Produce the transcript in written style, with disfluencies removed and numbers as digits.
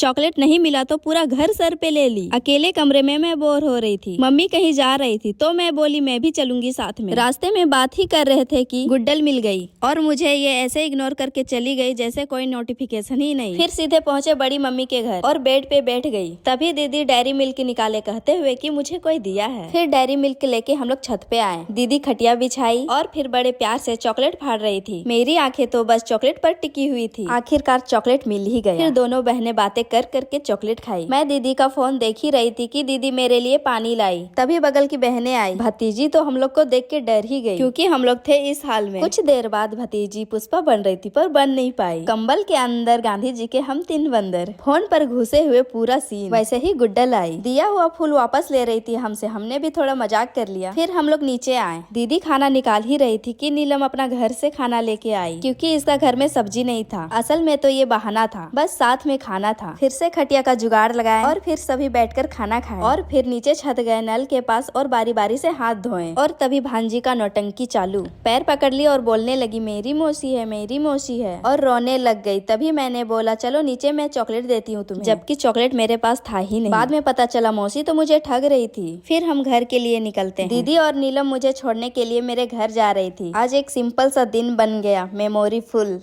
Chocolate नहीं मिला तो पूरा घर सर पे ले ली। अकेले कमरे में मैं बोर हो रही थी। मम्मी कहीं जा रही थी तो मैं बोली मैं भी चलूंगी साथ में। रास्ते में बात ही कर रहे थे कि गुड्डल मिल गई और मुझे ये ऐसे इग्नोर करके चली गई जैसे कोई नोटिफिकेशन ही नहीं। फिर सीधे पहुंचे बड़ी मम्मी के घर और बेड पे बैठ गई। तभी दीदी डेयरी मिल्क निकाले कहते हुए कि मुझे कोई दिया है। फिर डेयरी मिल्क लेके हम लोग छत पे आए। दीदी खटिया बिछाई और फिर बड़े प्यार से चॉकलेट फाड़ रही थी। मेरी आंखें तो बस चॉकलेट पर टिकी हुई थी। आखिरकार चॉकलेट मिल ही गया। फिर दोनों बहनें बातें कर करके चॉकलेट खाई। मैं दीदी का फोन देख ही रही थी कि दीदी मेरे लिए पानी लाई। तभी बगल की बहनें आई। भतीजी तो हम लोग को देख के डर ही गई क्योंकि हम लोग थे इस हाल में। कुछ देर बाद भतीजी पुष्पा बन रही थी पर बन नहीं पाई। कंबल के अंदर गांधी जी के हम 3 बंदर। फोन पर घुसे हुए पूरा सीन। वैसे ही गुड्डल आई। दिया हुआ फूल वापस ले रही थी हमसे। हमने भी थोड़ा मजाक कर लिया। फिर हम लोग नीचे आए। दीदी खाना निकाल ही रही थी कि नीलम अपना घर से खाना लेके आई क्योंकि इसका घर में सब्जी नहीं था। असल में तो ये बहाना था, बस साथ में खाना था। फिर से खटिया का जुगाड़ लगाए और फिर सभी बैठकर खाना खाए और फिर नीचे छत गए नल के पास और बारी बारी से हाथ धोए। और तभी भांजी का नौटंकी चालू। पैर पकड़ ली और बोलने लगी मेरी मौसी है, मेरी मौसी है, और रोने लग गई। तभी मैंने बोला चलो नीचे मैं चॉकलेट देती हूँ तुम्हें, जबकि चॉकलेट मेरे पास था ही नहीं। बाद में पता चला मौसी तो मुझे ठग रही थी। फिर हम घर के लिए निकलते हैं। दीदी और नीलम मुझे छोड़ने के लिए मेरे घर जा रही थी। आज एक सिंपल सा दिन बन गया, मेमोरी फुल।